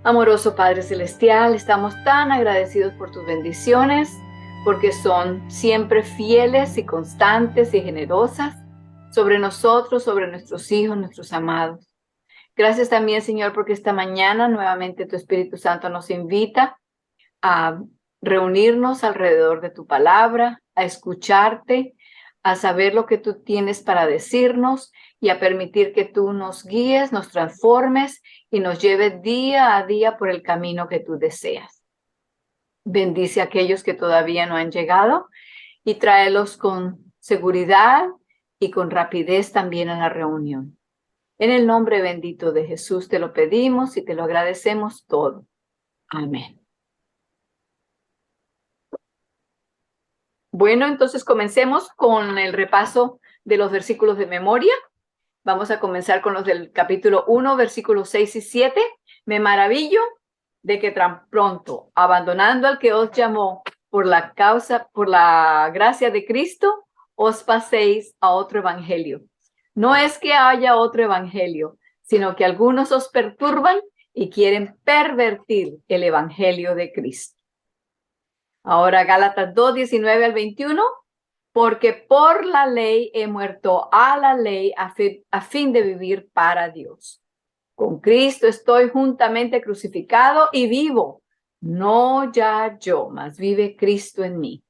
Amoroso Padre Celestial, estamos tan agradecidos por tus bendiciones, porque son siempre fieles y constantes y generosas sobre nosotros, sobre nuestros hijos, nuestros amados. Gracias también, Señor, porque esta mañana nuevamente tu Espíritu Santo nos invita a reunirnos alrededor de tu palabra, a escucharte, a saber lo que tú tienes para decirnos y a permitir que tú nos guíes, nos transformes y nos lleves día a día por el camino que tú deseas. Bendice a aquellos que todavía no han llegado y tráelos con seguridad y con rapidez también a la reunión. En el nombre bendito de Jesús te lo pedimos y te lo agradecemos todo. Amén. Bueno, entonces comencemos con el repaso de los versículos de memoria. Vamos a comenzar con los del capítulo 1, versículos 6 y 7. Me maravillo de que tan pronto, abandonando al que os llamó por la gracia de Cristo, os paséis a otro evangelio. No es que haya otro evangelio, sino que algunos os perturban y quieren pervertir el evangelio de Cristo. Ahora Gálatas 2, 19 al 21. Porque por la ley he muerto a la ley a fin de vivir para Dios. Con Cristo estoy juntamente crucificado y vivo. No ya yo, mas vive Cristo en mí.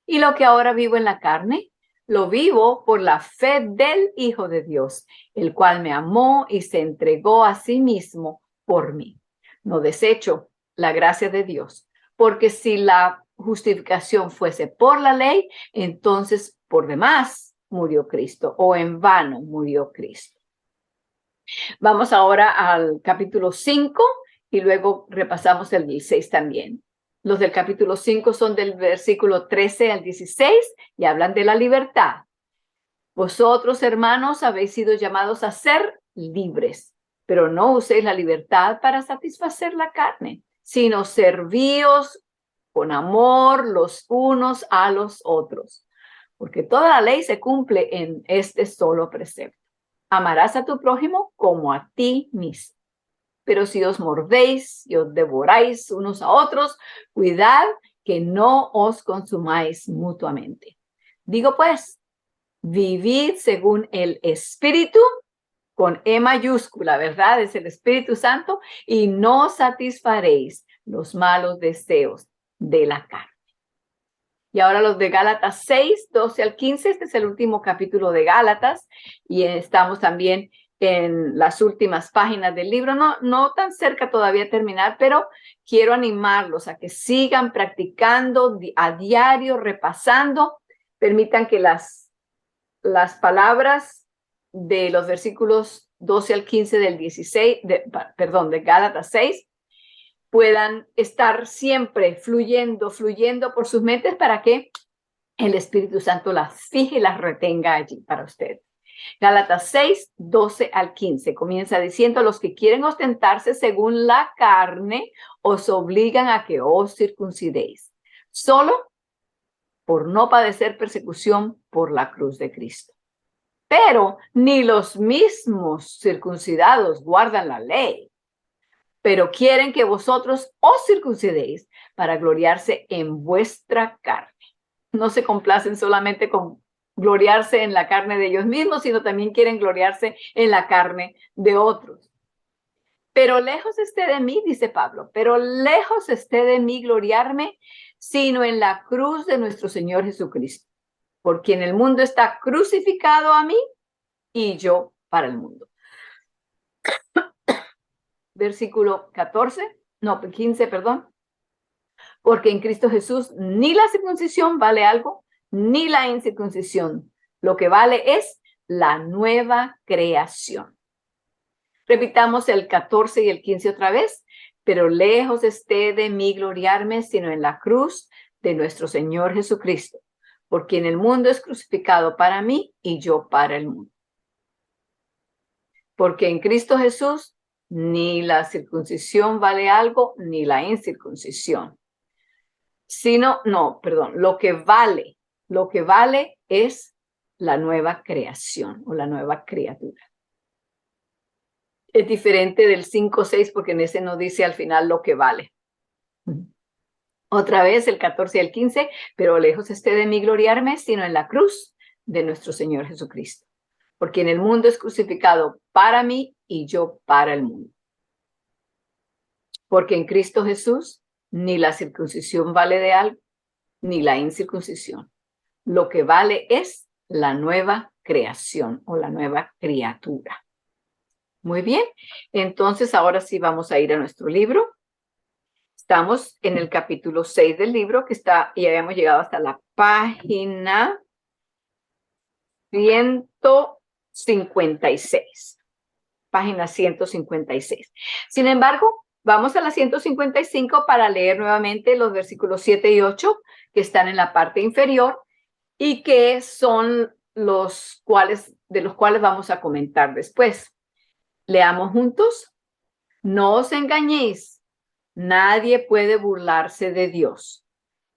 Y lo que ahora vivo en la carne, lo vivo por la fe del Hijo de Dios, el cual me amó y se entregó a sí mismo por mí. No desecho la gracia de Dios, porque si la justificación fuese por la ley, entonces por demás murió Cristo, o en vano murió Cristo. Vamos ahora al capítulo 5 y luego repasamos el 16 también. Los del capítulo 5 son del versículo 13 al 16 y hablan de la libertad. Vosotros, hermanos, habéis sido llamados a ser libres, pero no uséis la libertad para satisfacer la carne, sino servíos con amor los unos a los otros, porque toda la ley se cumple en este solo precepto. Amarás a tu prójimo como a ti mismo. Pero si os mordéis y os devoráis unos a otros, cuidad que no os consumáis mutuamente. Digo pues, vivid según el Espíritu, con E mayúscula, ¿verdad? Es el Espíritu Santo, y no satisfaréis los malos deseos de la carne. Y ahora los de Gálatas 6, 12 al 15, este es el último capítulo de Gálatas, y estamos también en las últimas páginas del libro, no tan cerca todavía de terminar, pero quiero animarlos a que sigan practicando a diario, repasando. Permitan que las palabras de los versículos 12 al 15 del 16, de Gálatas 6, puedan estar siempre fluyendo por sus mentes para que el Espíritu Santo las fije y las retenga allí para usted. Gálatas 6, 12 al 15. Comienza diciendo: los que quieren ostentarse según la carne os obligan a que os circuncidéis, solo por no padecer persecución por la cruz de Cristo. Pero ni los mismos circuncidados guardan la ley, pero quieren que vosotros os circuncidéis para gloriarse en vuestra carne. No se complacen solamente con gloriarse en la carne de ellos mismos, sino también quieren gloriarse en la carne de otros. Pero lejos esté de mí, dice Pablo, pero lejos esté de mí gloriarme, sino en la cruz de nuestro Señor Jesucristo, por quien el mundo está crucificado a mí y yo para el mundo. Versículo 15, perdón. Porque en Cristo Jesús ni la circuncisión vale algo, ni la incircuncisión. Lo que vale es la nueva creación. Repitamos el 14 y el 15 otra vez. Pero lejos esté de mí gloriarme, sino en la cruz de nuestro Señor Jesucristo, por quien el mundo es crucificado para mí y yo para el mundo. Porque en Cristo Jesús ni la circuncisión vale algo, ni la incircuncisión. Lo que vale es la nueva creación o la nueva criatura. Es diferente del 5:6 porque en ese no dice al final lo que vale. Otra vez el 14 y el 15, pero lejos esté de mí gloriarme, sino en la cruz de nuestro Señor Jesucristo. Porque en el mundo es crucificado para mí y yo para el mundo. Porque en Cristo Jesús ni la circuncisión vale de algo, ni la incircuncisión. Lo que vale es la nueva creación o la nueva criatura. Muy bien, entonces ahora sí vamos a ir a nuestro libro. Estamos en el capítulo 6 del libro que está, y habíamos llegado hasta la página 156. Página 156. Sin embargo, vamos a la 155 para leer nuevamente los versículos 7 y 8 que están en la parte inferior y que son de los cuales vamos a comentar después. Leamos juntos. No os engañéis, nadie puede burlarse de Dios.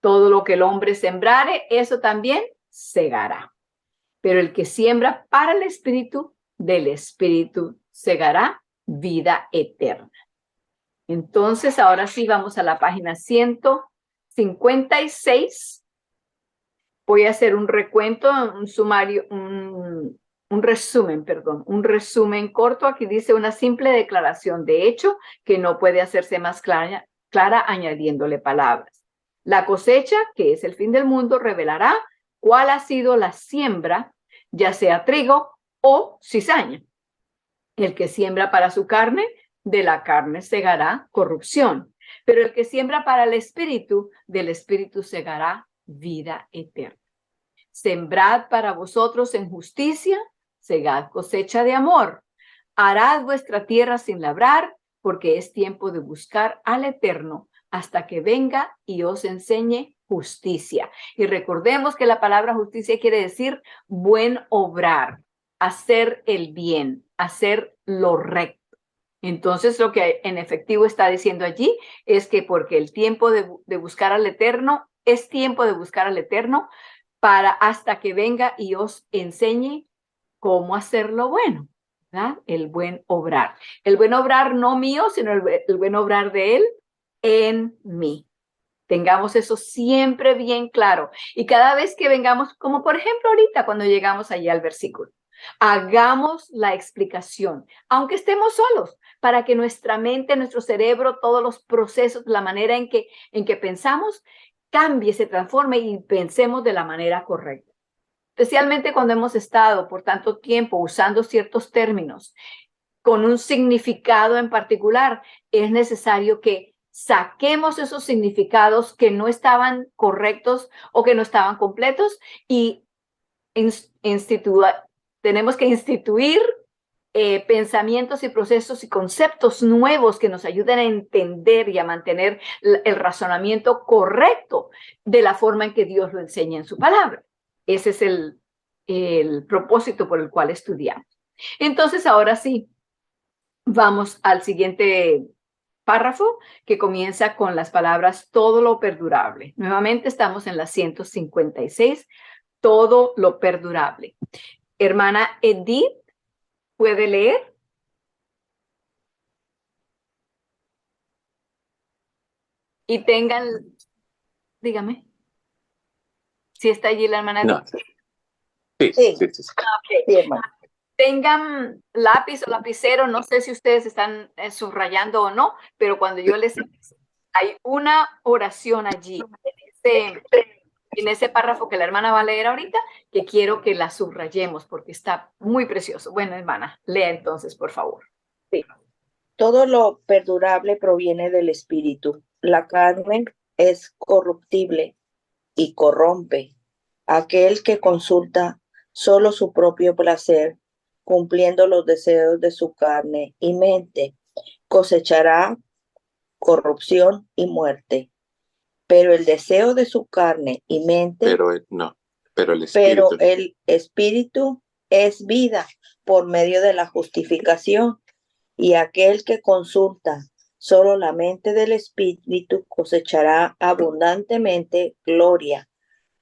Todo lo que el hombre sembrare, eso también segará. Pero el que siembra para el Espíritu, del Espíritu segará vida eterna. Entonces, ahora sí vamos a la página 156. Voy a hacer un recuento, un sumario, un resumen corto. Aquí dice una simple declaración de hecho que no puede hacerse más clara añadiéndole palabras. La cosecha, que es el fin del mundo, revelará cuál ha sido la siembra, ya sea trigo o cizaña. El que siembra para su carne, de la carne segará corrupción, pero el que siembra para el Espíritu, del Espíritu segará vida eterna. Sembrad para vosotros en justicia, segad cosecha de amor. Harad vuestra tierra sin labrar, porque es tiempo de buscar al Eterno hasta que venga y os enseñe justicia. Y recordemos que la palabra justicia quiere decir buen obrar, hacer el bien, hacer lo recto. Entonces, lo que en efectivo está diciendo allí es que porque el tiempo de buscar al Eterno, es tiempo de buscar al Eterno, para hasta que venga y os enseñe cómo hacer lo bueno, ¿verdad? El buen obrar. El buen obrar no mío, sino el buen obrar de Él en mí. Tengamos eso siempre bien claro. Y cada vez que vengamos, como por ejemplo ahorita cuando llegamos allá al versículo, hagamos la explicación, aunque estemos solos, para que nuestra mente, nuestro cerebro, todos los procesos, la manera en que pensamos, cambie, se transforme y pensemos de la manera correcta. Especialmente cuando hemos estado por tanto tiempo usando ciertos términos con un significado en particular, es necesario que saquemos esos significados que no estaban correctos o que no estaban completos y tenemos que instituir pensamientos y procesos y conceptos nuevos que nos ayuden a entender y a mantener el razonamiento correcto de la forma en que Dios lo enseña en su palabra. Ese es el propósito por el cual estudiamos. Entonces, ahora sí, vamos al siguiente párrafo que comienza con las palabras todo lo perdurable. Nuevamente estamos en la 156, todo lo perdurable. Hermana Edith, ¿puede leer? Y tengan, dígame, si está allí la hermana No. Edith. Sí. Okay. Sí, hermano. Tengan lápiz o lapicero, no sé si ustedes están subrayando o no, pero cuando yo les... Hay una oración allí, en ese párrafo que la hermana va a leer ahorita, que quiero que la subrayemos porque está muy precioso. Bueno, hermana, lea entonces, por favor. Sí. Todo lo perdurable proviene del espíritu. La carne es corruptible y corrompe. Aquel que consulta solo su propio placer, cumpliendo los deseos de su carne y mente, cosechará corrupción y muerte. Pero el deseo de su carne y mente, pero el espíritu es vida por medio de la justificación. Y aquel que consulta solo la mente del espíritu cosechará abundantemente gloria,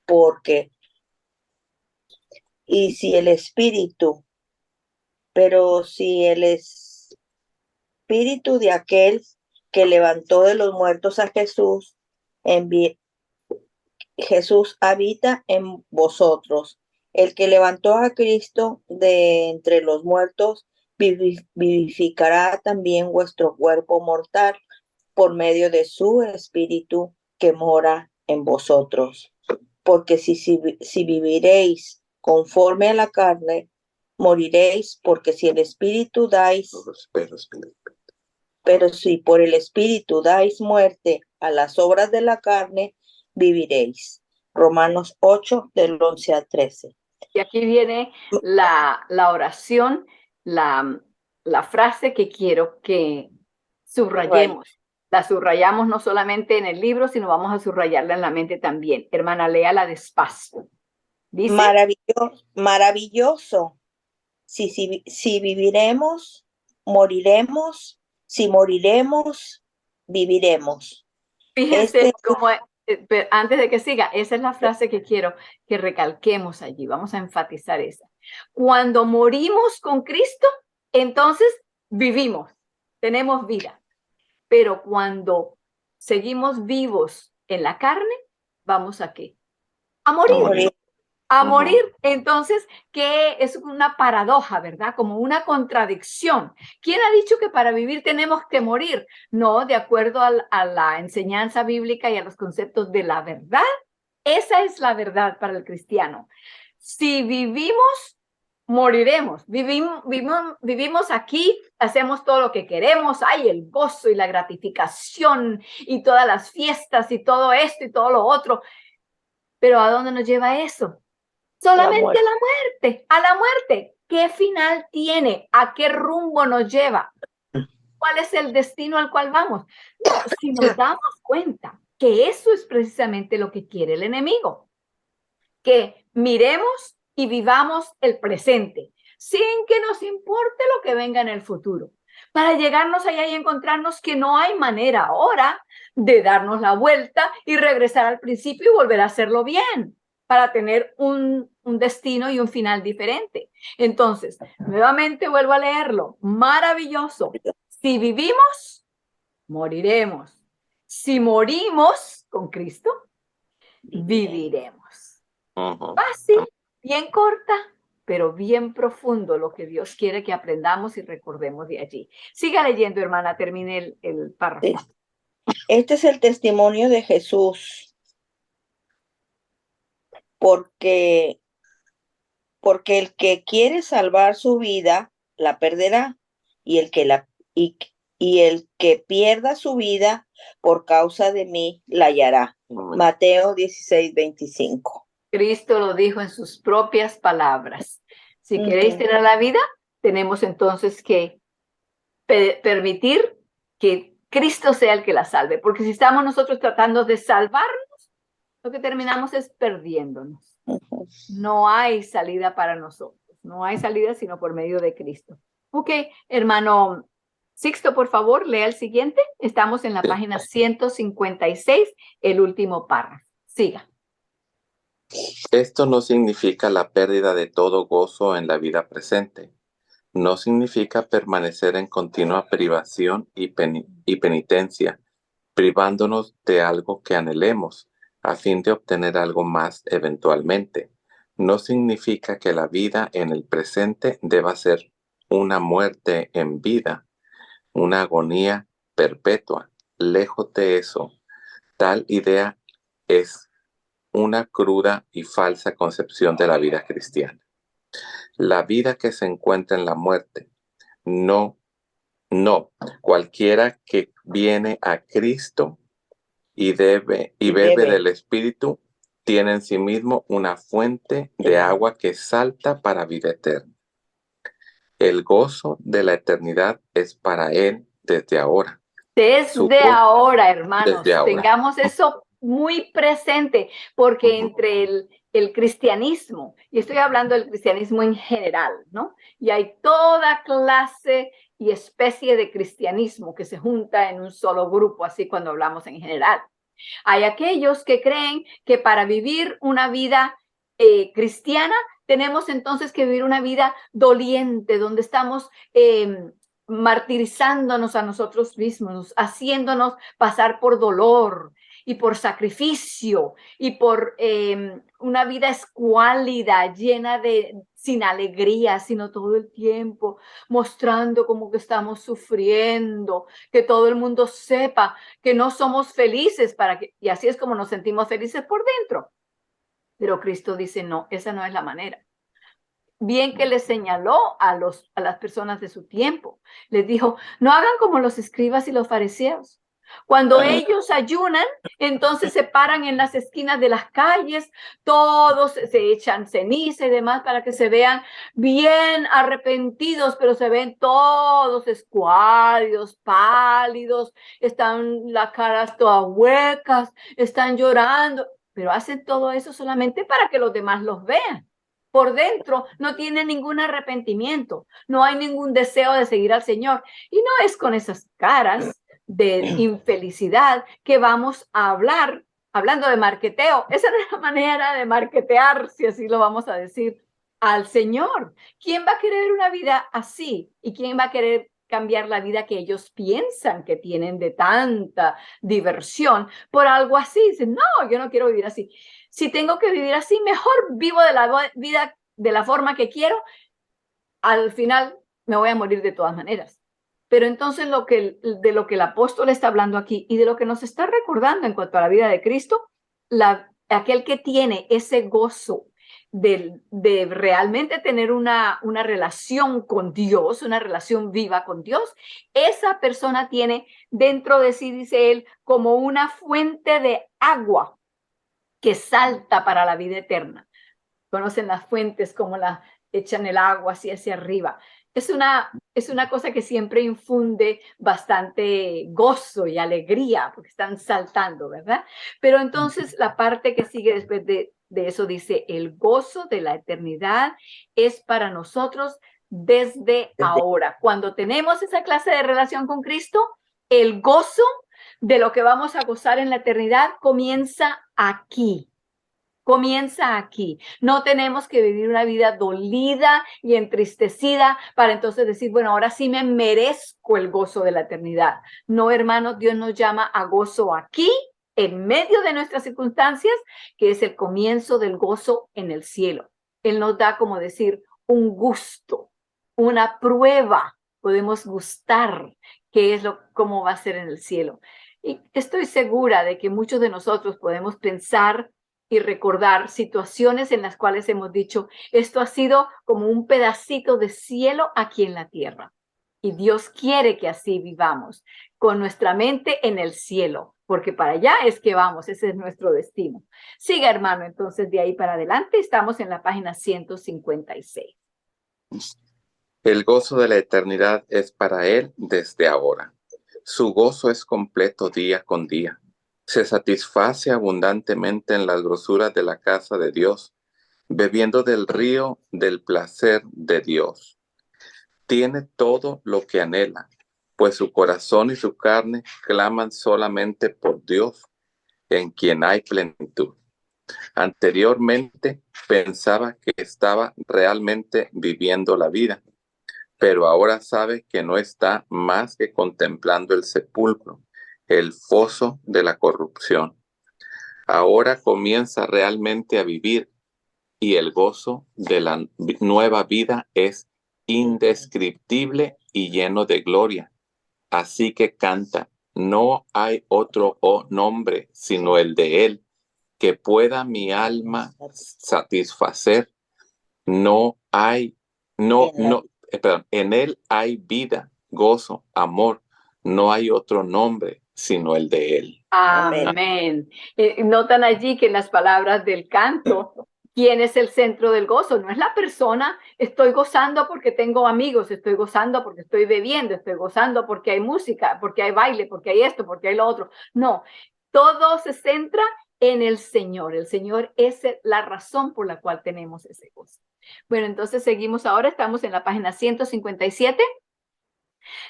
porque y si el espíritu, pero si el espíritu de aquel que levantó de los muertos a Jesús, Jesús habita en vosotros. El que levantó a Cristo de entre los muertos vivificará también vuestro cuerpo mortal por medio de su espíritu que mora en vosotros. Porque si viviréis conforme a la carne, moriréis, porque si el espíritu dais, pero si por el espíritu dais muerte a las obras de la carne, viviréis. Romanos 8, del 11 al 13. Y aquí viene la oración, la frase que quiero que subrayemos. La subrayamos no solamente en el libro, sino vamos a subrayarla en la mente también. Hermana, léala despacio. Dice, maravilloso. Si viviremos, moriremos. Si moriremos, viviremos. Fíjense cómo, antes de que siga, esa es la frase que quiero que recalquemos allí. Vamos a enfatizar esa. Cuando morimos con Cristo, entonces vivimos, tenemos vida. Pero cuando seguimos vivos en la carne, ¿vamos a qué? A morir. A morir. Entonces, que es una paradoja, ¿verdad? Como una contradicción. ¿Quién ha dicho que para vivir tenemos que morir? No, de acuerdo a la enseñanza bíblica y a los conceptos de la verdad, esa es la verdad para el cristiano. Si vivimos, moriremos. Vivimos aquí, hacemos todo lo que queremos, hay el gozo y la gratificación y todas las fiestas y todo esto y todo lo otro. Pero ¿a dónde nos lleva eso? Solamente a la muerte. ¿Qué final tiene? ¿A qué rumbo nos lleva? ¿Cuál es el destino al cual vamos? No, si nos damos cuenta que eso es precisamente lo que quiere el enemigo, que miremos y vivamos el presente, sin que nos importe lo que venga en el futuro, para llegarnos allá y encontrarnos que no hay manera ahora de darnos la vuelta y regresar al principio y volver a hacerlo bien, para tener un destino y un final diferente. Entonces, nuevamente vuelvo a leerlo. Maravilloso. Si vivimos, moriremos. Si morimos con Cristo, viviremos. Fácil, bien corta, pero bien profundo lo que Dios quiere que aprendamos y recordemos de allí. Siga leyendo, hermana, termine el párrafo. Este es el testimonio de Jesús. Porque el que quiere salvar su vida, la perderá, y el que pierda su vida por causa de mí, la hallará. Mateo 16, 25. Cristo lo dijo en sus propias palabras. Si queréis tener la vida, tenemos entonces que permitir que Cristo sea el que la salve, porque si estamos nosotros tratando de salvarnos, lo que terminamos es perdiéndonos. No hay salida para nosotros, no hay salida sino por medio de Cristo. Ok, hermano Sixto, por favor, lea el siguiente. Estamos en la página 156, el último párrafo. Siga. Esto no significa la pérdida de todo gozo en la vida presente. No significa permanecer en continua privación y penitencia, privándonos de algo que anhelemos, a fin de obtener algo más eventualmente. No significa que la vida en el presente deba ser una muerte en vida, una agonía perpetua. Lejos de eso, tal idea es una cruda y falsa concepción de la vida cristiana. La vida que se encuentra en la muerte, no, cualquiera que viene a Cristo y bebe del Espíritu, tiene en sí mismo una fuente de agua que salta para vida eterna. El gozo de la eternidad es para él desde ahora. Desde ahora, hermanos, tengamos eso muy presente, porque entre el cristianismo, y estoy hablando del cristianismo en general, ¿no? Y hay toda clase y especie de cristianismo que se junta en un solo grupo, así cuando hablamos en general. Hay aquellos que creen que para vivir una vida cristiana tenemos entonces que vivir una vida doliente, donde estamos martirizándonos a nosotros mismos, haciéndonos pasar por dolor y por sacrificio y por una vida escuálida, llena de, sin alegría, sino todo el tiempo mostrando como que estamos sufriendo, que todo el mundo sepa que no somos felices y así es como nos sentimos felices por dentro. Pero Cristo dice, no, esa no es la manera. Bien que les señaló a las personas de su tiempo. Les dijo, no hagan como los escribas y los fariseos. Cuando ellos ayunan, entonces se paran en las esquinas de las calles, todos se echan ceniza y demás para que se vean bien arrepentidos, pero se ven todos escuálidos, pálidos, están las caras todas huecas, están llorando, pero hacen todo eso solamente para que los demás los vean. Por dentro no tiene ningún arrepentimiento, no hay ningún deseo de seguir al Señor. Y no es con esas caras de infelicidad que vamos a hablar, hablando de marketeo. Esa no es la manera de marketear, si así lo vamos a decir, al Señor. ¿Quién va a querer una vida así? ¿Y quién va a querer cambiar la vida que ellos piensan que tienen de tanta diversión por algo así? Dicen, no, yo no quiero vivir así. Si tengo que vivir así, mejor vivo de la vida de la forma que quiero. Al final me voy a morir de todas maneras. Pero entonces de lo que el apóstol está hablando aquí y de lo que nos está recordando en cuanto a la vida de Cristo, aquel que tiene ese gozo de realmente tener una relación con Dios, una relación viva con Dios, esa persona tiene dentro de sí, dice él, como una fuente de agua que salta para la vida eterna. Conocen las fuentes como la echan el agua así hacia arriba. Es una cosa que siempre infunde bastante gozo y alegría porque están saltando, ¿verdad? Pero entonces la parte que sigue después de eso dice, el gozo de la eternidad es para nosotros desde ahora. Cuando tenemos esa clase de relación con Cristo, el gozo de lo que vamos a gozar en la eternidad comienza aquí. Comienza aquí. No tenemos que vivir una vida dolida y entristecida para entonces decir, bueno, ahora sí me merezco el gozo de la eternidad. No, hermanos, Dios nos llama a gozo aquí, en medio de nuestras circunstancias, que es el comienzo del gozo en el cielo. Él nos da, como decir, un gusto, una prueba. Podemos gustar qué es cómo va a ser en el cielo. Y estoy segura de que muchos de nosotros podemos pensar y recordar situaciones en las cuales hemos dicho, esto ha sido como un pedacito de cielo aquí en la tierra. Y Dios quiere que así vivamos, con nuestra mente en el cielo, porque para allá es que vamos, ese es nuestro destino. Siga, hermano, entonces de ahí para adelante estamos en la página 156. El gozo de la eternidad es para él desde ahora. Su gozo es completo día con día. Se satisface abundantemente en las grosuras de la casa de Dios, bebiendo del río del placer de Dios. Tiene todo lo que anhela, pues su corazón y su carne claman solamente por Dios, en quien hay plenitud. Anteriormente pensaba que estaba realmente viviendo la vida, pero ahora sabe que no está más que contemplando el sepulcro, el foso de la corrupción. Ahora comienza realmente a vivir y el gozo de la nueva vida es indescriptible y lleno de gloria. Así que canta, no hay otro nombre sino el de él, que pueda mi alma satisfacer. En él hay vida, gozo, amor. No hay otro nombre sino el de él. Amén. Notan allí que en las palabras del canto, ¿quién es el centro del gozo? No es la persona, estoy gozando porque tengo amigos, estoy gozando porque estoy bebiendo, estoy gozando porque hay música, porque hay baile, porque hay esto, porque hay lo otro. No, todo se centra en el Señor. El Señor es la razón por la cual tenemos ese gozo. Bueno, entonces seguimos ahora, estamos en la página 157.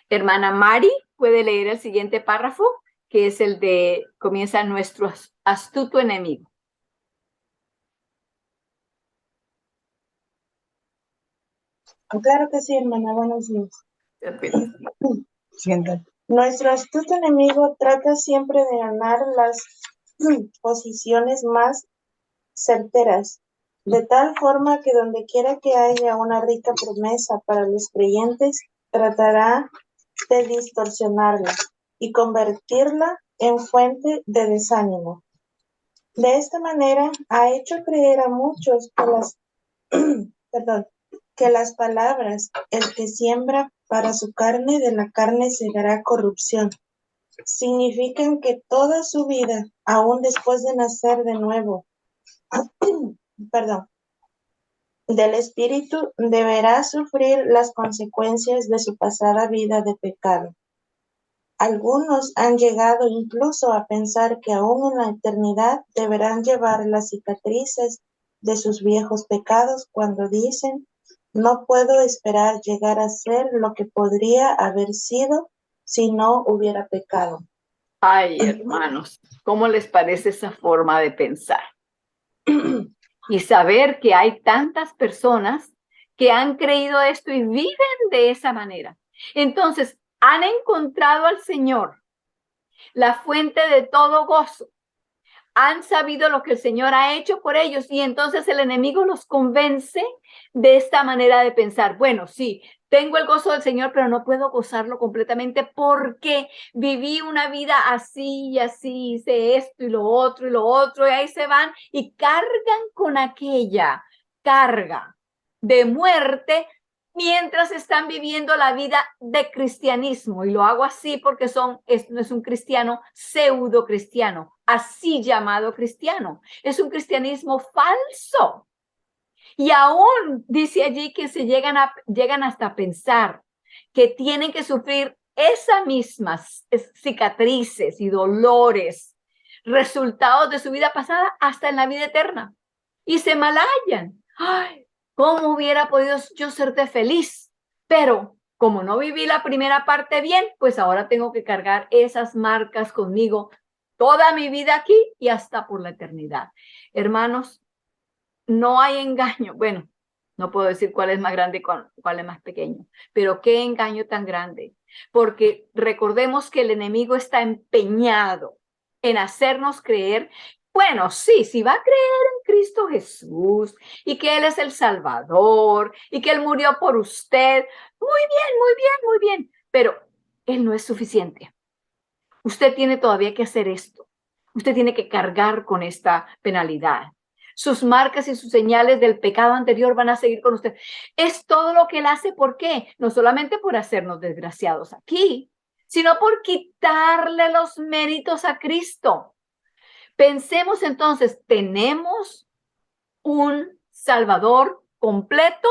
Hermana Mari, ¿puede leer el siguiente párrafo? Que es el de, comienza nuestro astuto enemigo. Claro que sí, hermana, buenos días. Siéntate. Nuestro astuto enemigo trata siempre de ganar las posiciones más certeras, de tal forma que donde quiera que haya una rica promesa para los creyentes, tratará de distorsionarla y convertirla en fuente de desánimo. De esta manera ha hecho creer a muchos que las palabras, el que siembra para su carne, de la carne segará corrupción, significan que toda su vida, aún después de nacer de nuevo, del Espíritu, deberá sufrir las consecuencias de su pasada vida de pecado. Algunos han llegado incluso a pensar que aún en la eternidad deberán llevar las cicatrices de sus viejos pecados cuando dicen: no puedo esperar llegar a ser lo que podría haber sido si no hubiera pecado. Ay, hermanos, ¿cómo les parece esa forma de pensar? Y saber que hay tantas personas que han creído esto y viven de esa manera. Entonces, han encontrado al Señor, la fuente de todo gozo. Han sabido lo que el Señor ha hecho por ellos y entonces el enemigo los convence de esta manera de pensar. Bueno, sí, tengo el gozo del Señor, pero no puedo gozarlo completamente porque viví una vida así y así, hice esto y lo otro, y ahí se van y cargan con aquella carga de muerte mientras están viviendo la vida de cristianismo. Y lo hago así porque no es un cristiano pseudo cristiano, así llamado cristiano. Es un cristianismo falso. Y aún dice allí que llegan hasta pensar que tienen que sufrir esas mismas cicatrices y dolores, resultados de su vida pasada hasta en la vida eterna. Y se malhallan. Ay, ¿cómo hubiera podido yo serte feliz? Pero como no viví la primera parte bien, pues ahora tengo que cargar esas marcas conmigo toda mi vida aquí y hasta por la eternidad. Hermanos, no hay engaño. Bueno, no puedo decir cuál es más grande y cuál es más pequeño, pero qué engaño tan grande. Porque recordemos que el enemigo está empeñado en hacernos creer, bueno, sí, si va a creer en Cristo Jesús y que Él es el Salvador y que Él murió por usted, muy bien, muy bien, muy bien, pero Él no es suficiente. Usted tiene todavía que hacer esto. Usted tiene que cargar con esta penalidad. Sus marcas y sus señales del pecado anterior van a seguir con usted. Es todo lo que Él hace. ¿Por qué? No solamente por hacernos desgraciados aquí, sino por quitarle los méritos a Cristo. Pensemos entonces, ¿tenemos un Salvador completo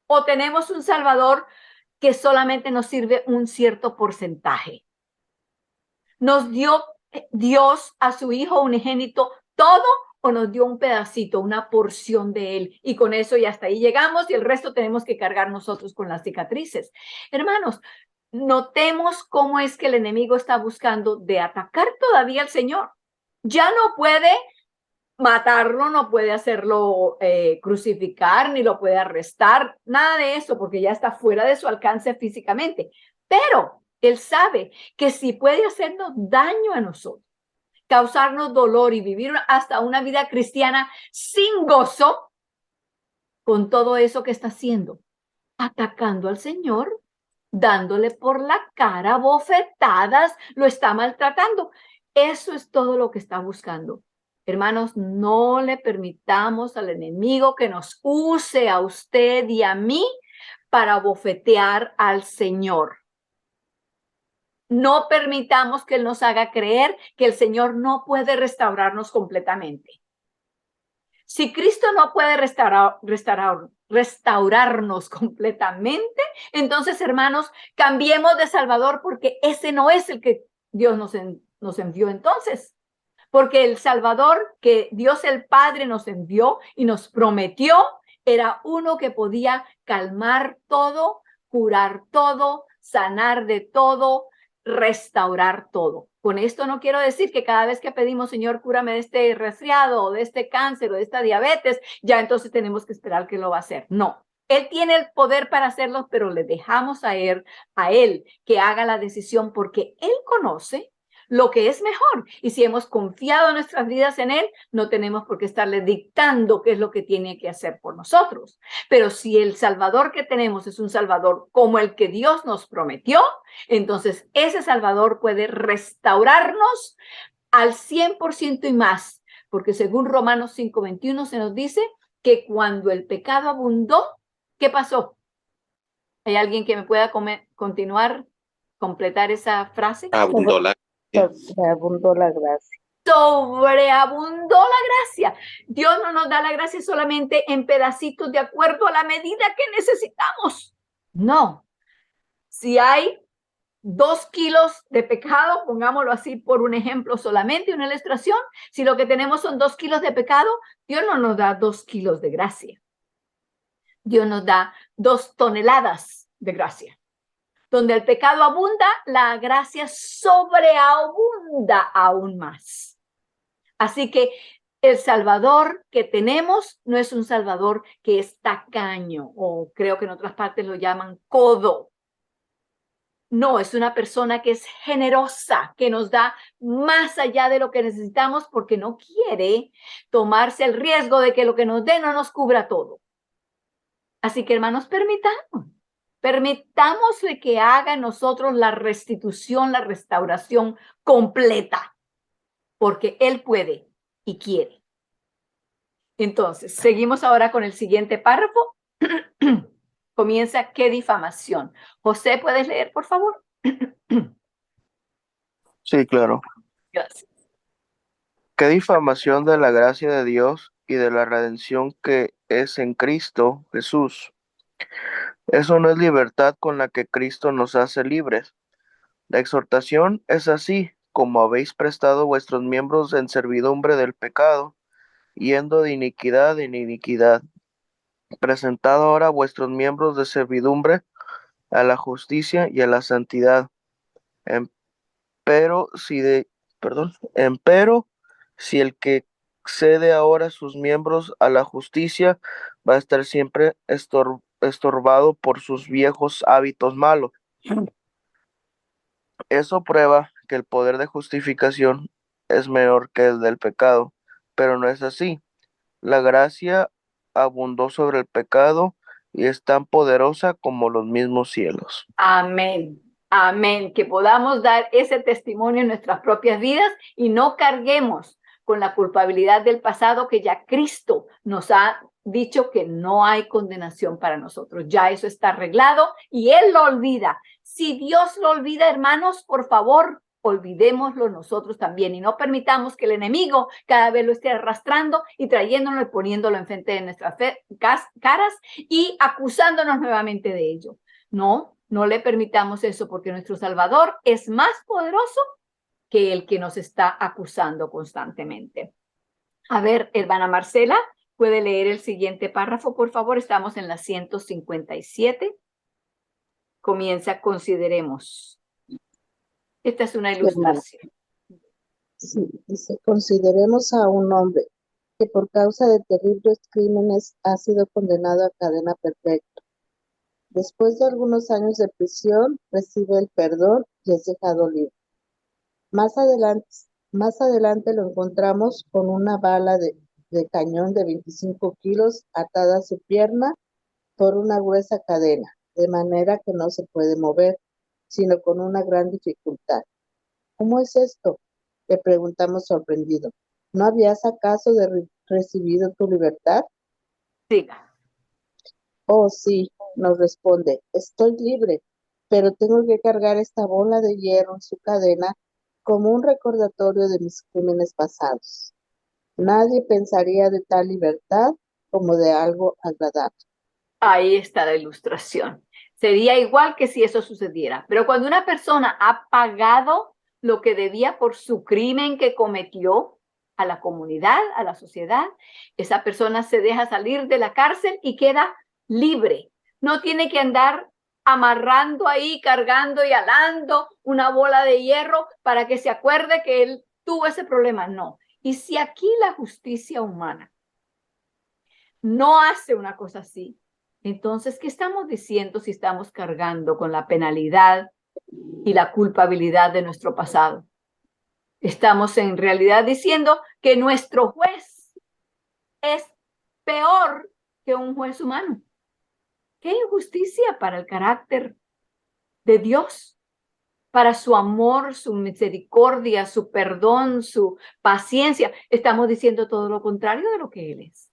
o tenemos un Salvador que solamente nos sirve un cierto porcentaje? ¿Nos dio Dios a su Hijo unigénito todo o nos dio un pedacito, una porción de Él? Y con eso y hasta ahí llegamos y el resto tenemos que cargar nosotros con las cicatrices. Hermanos, notemos cómo es que el enemigo está buscando de atacar todavía al Señor. Ya no puede matarlo, no puede hacerlo crucificar, ni lo puede arrestar, nada de eso, porque ya está fuera de su alcance físicamente. Pero Él sabe que si puede hacernos daño a nosotros, causarnos dolor y vivir hasta una vida cristiana sin gozo, con todo eso que está haciendo, atacando al Señor, dándole por la cara bofetadas, lo está maltratando. Eso es todo lo que está buscando. Hermanos, no le permitamos al enemigo que nos use a usted y a mí para bofetear al Señor. No permitamos que Él nos haga creer que el Señor no puede restaurarnos completamente. Si Cristo no puede restaurarnos completamente, entonces, hermanos, cambiemos de Salvador porque ese no es el que Dios nos envió entonces. Porque el Salvador que Dios el Padre nos envió y nos prometió era uno que podía calmar todo, curar todo, sanar de todo, restaurar todo. Con esto no quiero decir que cada vez que pedimos, Señor, cúrame de este resfriado o de este cáncer o de esta diabetes, ya entonces tenemos que esperar que lo va a hacer. No, Él tiene el poder para hacerlo, pero le dejamos a él que haga la decisión porque Él conoce lo que es mejor. Y si hemos confiado nuestras vidas en Él, no tenemos por qué estarle dictando qué es lo que tiene que hacer por nosotros. Pero si el Salvador que tenemos es un Salvador como el que Dios nos prometió, entonces ese Salvador puede restaurarnos al 100% y más. Porque según Romanos 5:21 se nos dice que cuando el pecado abundó, ¿qué pasó? ¿Hay alguien que me pueda completar esa frase? Abundó la gracia. Sobreabundó la gracia. Sobreabundó la gracia. Dios no nos da la gracia solamente en pedacitos de acuerdo a la medida que necesitamos. No. Si hay 2 kilos de pecado, pongámoslo así por un ejemplo solamente, una ilustración, si lo que tenemos son 2 kilos de pecado, Dios no nos da 2 kilos de gracia. Dios nos da 2 toneladas de gracia. Donde el pecado abunda, la gracia sobreabunda aún más. Así que el Salvador que tenemos no es un Salvador que es tacaño, o creo que en otras partes lo llaman codo. No, es una persona que es generosa, que nos da más allá de lo que necesitamos porque no quiere tomarse el riesgo de que lo que nos dé no nos cubra todo. Así que, hermanos, permitámosle que haga en nosotros la restitución, la restauración completa, porque Él puede y quiere. Entonces, seguimos ahora con el siguiente párrafo. Comienza, ¿qué difamación? José, ¿puedes leer, por favor? Sí, claro. Gracias. Qué difamación de la gracia de Dios y de la redención que es en Cristo Jesús. Eso no es libertad con la que Cristo nos hace libres. La exhortación es así, como habéis prestado vuestros miembros en servidumbre del pecado, yendo de iniquidad en iniquidad. Presentad ahora vuestros miembros de servidumbre a la justicia y a la santidad. Empero si el que cede ahora sus miembros a la justicia va a estar siempre estorbado por sus viejos hábitos malos. Eso prueba que el poder de justificación es menor que el del pecado, pero no es así. La gracia abundó sobre el pecado y es tan poderosa como los mismos cielos. Amén. Amén. Que podamos dar ese testimonio en nuestras propias vidas y no carguemos con la culpabilidad del pasado, que ya Cristo nos ha dicho que no hay condenación para nosotros. Ya eso está arreglado y Él lo olvida. Si Dios lo olvida, hermanos, por favor, olvidémoslo nosotros también y no permitamos que el enemigo cada vez lo esté arrastrando y trayéndolo y poniéndolo enfrente de nuestras caras y acusándonos nuevamente de ello. No, no le permitamos eso, porque nuestro Salvador es más poderoso que el que nos está acusando constantemente. A ver, hermana Marcela, ¿puede leer el siguiente párrafo, por favor? Estamos en la 157. Comienza, consideremos. Esta es una ilustración. Sí, dice, consideremos a un hombre que por causa de terribles crímenes ha sido condenado a cadena perpetua. Después de algunos años de prisión, recibe el perdón y es dejado libre. Más adelante lo encontramos con una bala de cañón de 25 kilos atada a su pierna por una gruesa cadena, de manera que no se puede mover, sino con una gran dificultad. ¿Cómo es esto?, le preguntamos sorprendido. ¿No habías acaso recibido tu libertad? Siga. Oh, sí, nos responde, estoy libre, pero tengo que cargar esta bola de hierro en su cadena como un recordatorio de mis crímenes pasados. Nadie pensaría de tal libertad como de algo agradable. Ahí está la ilustración. Sería igual que si eso sucediera. Pero cuando una persona ha pagado lo que debía por su crimen que cometió a la comunidad, a la sociedad, esa persona se deja salir de la cárcel y queda libre. No tiene que andar amarrando ahí, cargando y alando una bola de hierro para que se acuerde que él tuvo ese problema. No. Y si aquí la justicia humana no hace una cosa así, Entonces, ¿qué estamos diciendo si estamos cargando con la penalidad y la culpabilidad de nuestro pasado? Estamos en realidad diciendo que nuestro juez es peor que un juez humano. ¡Qué injusticia para el carácter de Dios! Para su amor, su misericordia, su perdón, su paciencia. Estamos diciendo todo lo contrario de lo que Él es.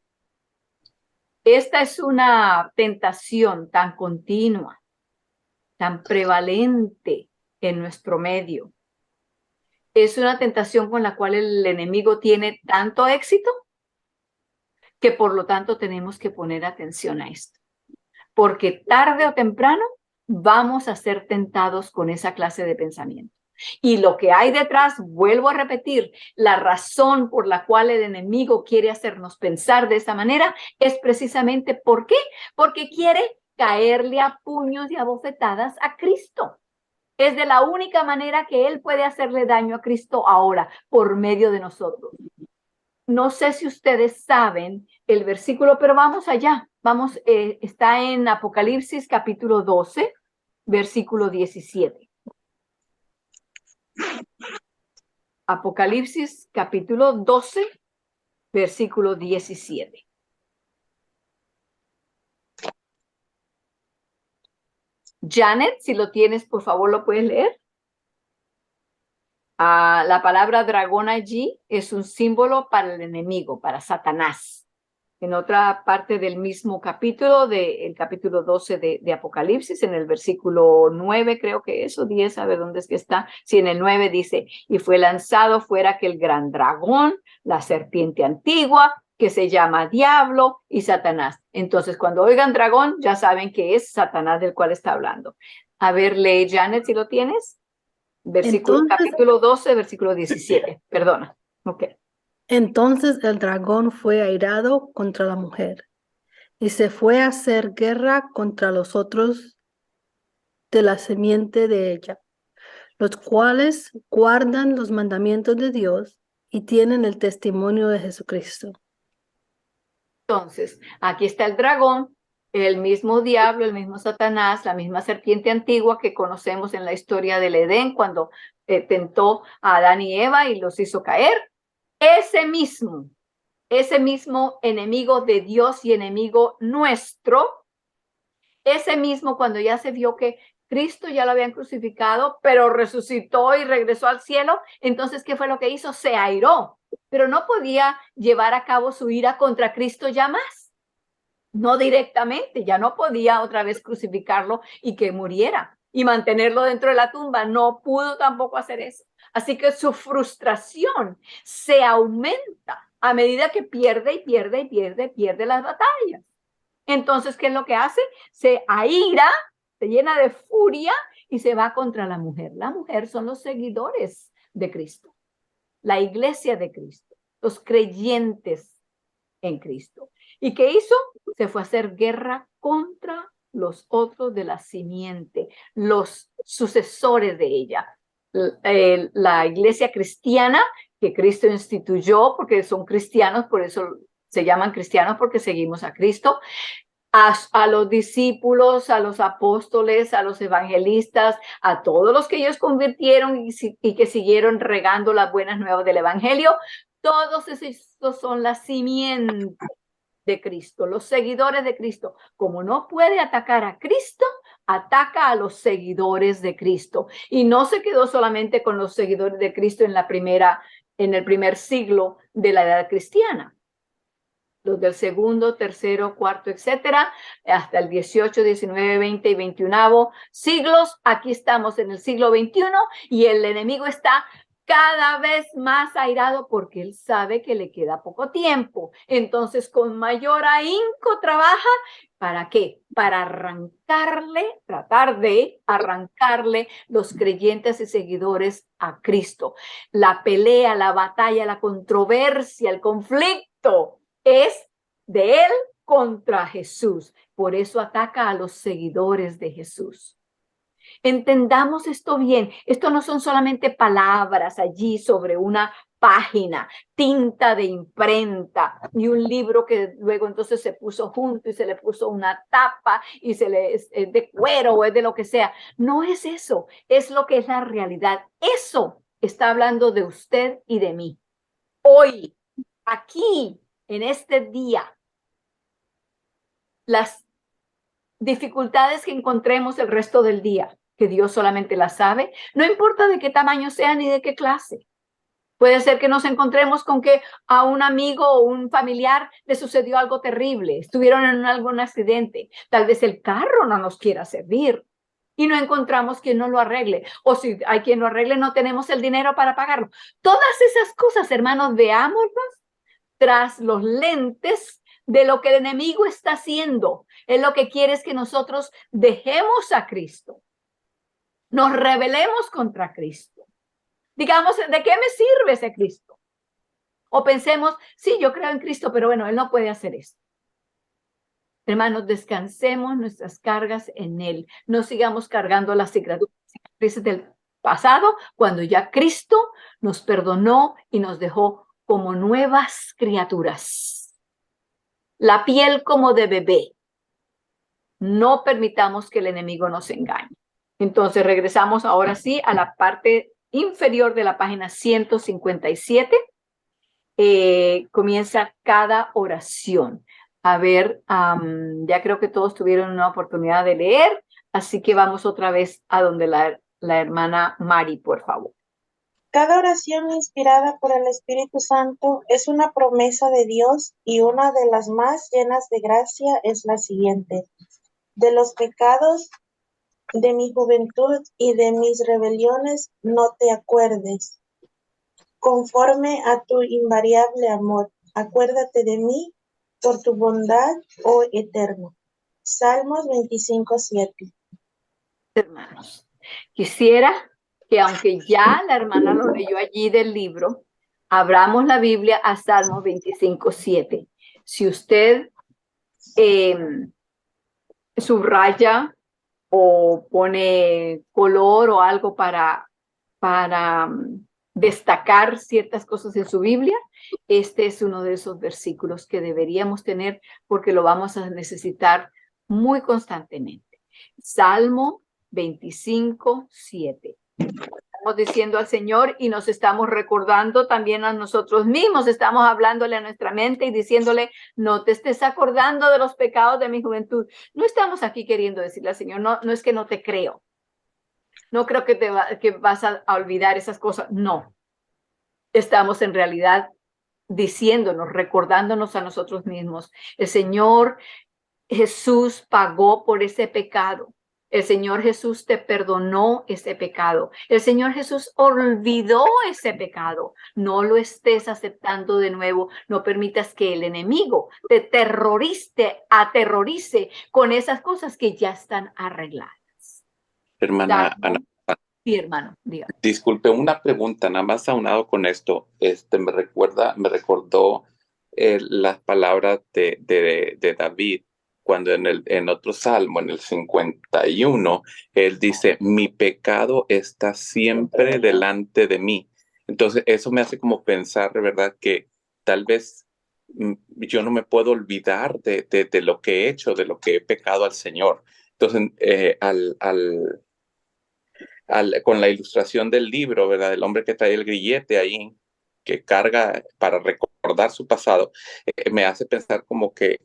Esta es una tentación tan continua, tan prevalente en nuestro medio. Es una tentación con la cual el enemigo tiene tanto éxito que por lo tanto tenemos que poner atención a esto. Porque tarde o temprano vamos a ser tentados con esa clase de pensamiento. Y lo que hay detrás, vuelvo a repetir, la razón por la cual el enemigo quiere hacernos pensar de esa manera es precisamente ¿por qué? Porque quiere caerle a puños y a bofetadas a Cristo. Es de la única manera que él puede hacerle daño a Cristo ahora, por medio de nosotros. No sé si ustedes saben el versículo, pero vamos allá. Vamos, está en Apocalipsis capítulo 12, versículo 17. Apocalipsis capítulo 12, versículo 17. Janet, si lo tienes, por favor, ¿lo puedes leer? La palabra dragón allí es un símbolo para el enemigo, para Satanás. En otra parte del mismo capítulo, del capítulo 12 de Apocalipsis, en el versículo 9, creo que es, o 10, a ver dónde es que está. Sí, en el 9 dice, y fue lanzado fuera aquel gran dragón, la serpiente antigua, que se llama Diablo y Satanás. Entonces, cuando oigan dragón, ya saben que es Satanás del cual está hablando. A ver, lee, Janet, si lo tienes. Capítulo 12, versículo 17. Perdona. Ok. Entonces el dragón fue airado contra la mujer y se fue a hacer guerra contra los otros de la simiente de ella, los cuales guardan los mandamientos de Dios y tienen el testimonio de Jesucristo. Entonces, aquí está el dragón, el mismo diablo, el mismo Satanás, la misma serpiente antigua que conocemos en la historia del Edén cuando tentó a Adán y Eva y los hizo caer. Ese mismo enemigo de Dios y enemigo nuestro, ese mismo cuando ya se vio que Cristo ya lo habían crucificado, pero resucitó y regresó al cielo, entonces, ¿qué fue lo que hizo? Se airó, pero no podía llevar a cabo su ira contra Cristo ya más. No directamente, ya no podía otra vez crucificarlo y que muriera y mantenerlo dentro de la tumba. No pudo tampoco hacer eso. Así que su frustración se aumenta a medida que pierde las batallas. Entonces, ¿qué es lo que hace? Se aira, se llena de furia y se va contra la mujer. La mujer son los seguidores de Cristo, la iglesia de Cristo, los creyentes en Cristo. ¿Y qué hizo? Se fue a hacer guerra contra los otros de la simiente, los sucesores de ella. La iglesia cristiana que Cristo instituyó, porque son cristianos, por eso se llaman cristianos, porque seguimos a Cristo, a los discípulos, a los apóstoles, a los evangelistas, a todos los que ellos convirtieron y que siguieron regando las buenas nuevas del evangelio. Todos esos son la simiente de Cristo, los seguidores de Cristo. Como no puede atacar a Cristo, ataca a los seguidores de Cristo. Y no se quedó solamente con los seguidores de Cristo en el primer siglo de la edad cristiana. Los del segundo, tercero, cuarto, etcétera, hasta el 18, 19, 20 y 21 siglos. Aquí estamos en el siglo XXI y el enemigo está cada vez más airado porque él sabe que le queda poco tiempo. Entonces, con mayor ahínco trabaja. ¿Para qué? Para tratar de arrancarle los creyentes y seguidores a Cristo. La pelea, la batalla, la controversia, el conflicto es de él contra Jesús. Por eso ataca a los seguidores de Jesús. Entendamos esto bien. Esto no son solamente palabras allí sobre una página, tinta de imprenta y un libro que luego entonces se puso junto y se le puso una tapa y se le es de cuero o es de lo que sea. No es eso, es lo que es la realidad. Eso está hablando de usted y de mí. Hoy, aquí, en este día, las dificultades que encontremos el resto del día, que Dios solamente las sabe, no importa de qué tamaño sea ni de qué clase. Puede ser que nos encontremos con que a un amigo o un familiar le sucedió algo terrible, estuvieron en algún accidente, tal vez el carro no nos quiera servir y no encontramos quien no lo arregle, o si hay quien lo arregle no tenemos el dinero para pagarlo. Todas esas cosas, hermanos, veámoslas tras los lentes de lo que el enemigo está haciendo. Él lo que quiere es que nosotros dejemos a Cristo, nos rebelemos contra Cristo. Digamos, ¿de qué me sirve ese Cristo? O pensemos, sí, yo creo en Cristo, pero bueno, Él no puede hacer esto. Hermanos, descansemos nuestras cargas en Él. No sigamos cargando las cicatrices del pasado cuando ya Cristo nos perdonó y nos dejó como nuevas criaturas. La piel como de bebé. No permitamos que el enemigo nos engañe. Entonces regresamos ahora sí a la parte inferior de la página 157. Comienza cada oración. A ver, ya creo que todos tuvieron una oportunidad de leer, así que vamos otra vez a donde la hermana Mari, por favor. Cada oración inspirada por el Espíritu Santo es una promesa de Dios y una de las más llenas de gracia es la siguiente. De los pecados de mi juventud y de mis rebeliones no te acuerdes. Conforme a tu invariable amor, acuérdate de mí por tu bondad, oh Eterno. Salmos 25:7. Hermanos, quisiera que aunque ya la hermana lo leyó allí del libro, abramos la Biblia a Salmos 25:7. Si usted subraya o pone color o algo para destacar ciertas cosas en su Biblia, este es uno de esos versículos que deberíamos tener porque lo vamos a necesitar muy constantemente. Salmo 25:7. Estamos diciendo al Señor y nos estamos recordando también a nosotros mismos, estamos hablándole a nuestra mente y diciéndole, no te estés acordando de los pecados de mi juventud. No estamos aquí queriendo decirle al Señor, no es que no te creo. No creo que que vas a olvidar esas cosas. No. Estamos en realidad diciéndonos, recordándonos a nosotros mismos. El Señor Jesús pagó por ese pecado. El Señor Jesús te perdonó ese pecado. El Señor Jesús olvidó ese pecado. No lo estés aceptando de nuevo. No permitas que el enemigo te aterrorice con esas cosas que ya están arregladas. Hermana Ana. Sí, hermano, diga. Disculpe, una pregunta, nada más aunado con esto. Me recordó las palabras de David cuando en otro salmo, en el 51, él dice, mi pecado está siempre delante de mí. Entonces, eso me hace como pensar, de verdad, que tal vez yo no me puedo olvidar de lo que he hecho, de lo que he pecado al Señor. Entonces, con la ilustración del libro, ¿verdad? El hombre que trae el grillete ahí, que carga para recordar su pasado, me hace pensar como que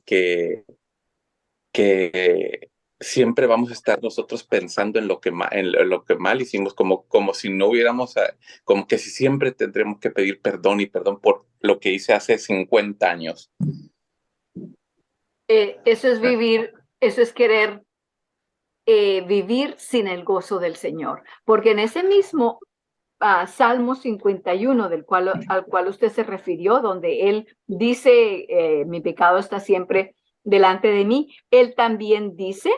siempre vamos a estar nosotros pensando en lo que mal hicimos, como si no hubiéramos, como que si siempre tendremos que pedir perdón y perdón por lo que hice hace 50 años. Eso es vivir, eso es querer vivir sin el gozo del Señor, porque en ese mismo Salmo 51 al cual usted se refirió, donde él dice, mi pecado está siempre delante de mí, él también dice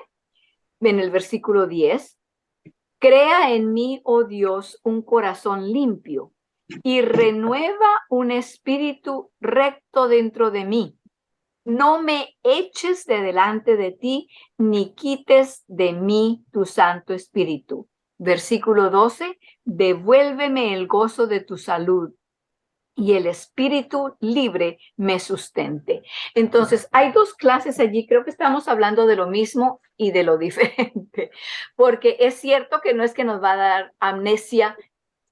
en el versículo 10, crea en mí, oh Dios, un corazón limpio y renueva un espíritu recto dentro de mí. No me eches de delante de ti, ni quites de mí tu Santo Espíritu. Versículo 12, devuélveme el gozo de tu salud y el espíritu libre me sustente. Entonces, hay dos clases allí, creo que estamos hablando de lo mismo y de lo diferente, porque es cierto que no es que nos va a dar amnesia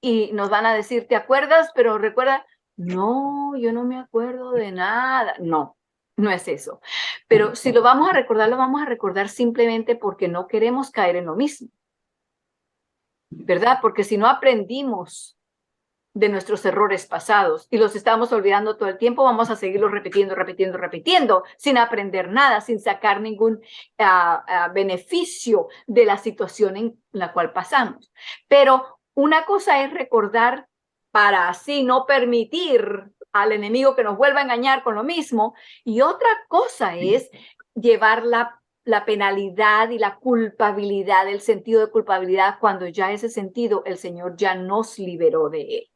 y nos van a decir, ¿te acuerdas? Pero recuerda, no, yo no me acuerdo de nada. No, no es eso. Pero si lo vamos a recordar simplemente porque no queremos caer en lo mismo, ¿verdad? Porque si no aprendimos de nuestros errores pasados y los estamos olvidando todo el tiempo, vamos a seguirlos repitiendo, sin aprender nada, sin sacar ningún beneficio de la situación en la cual pasamos. Pero una cosa es recordar para así no permitir al enemigo que nos vuelva a engañar con lo mismo, y otra cosa es llevar la penalidad y la culpabilidad, el sentido de culpabilidad, cuando ya ese sentido el Señor ya nos liberó de él.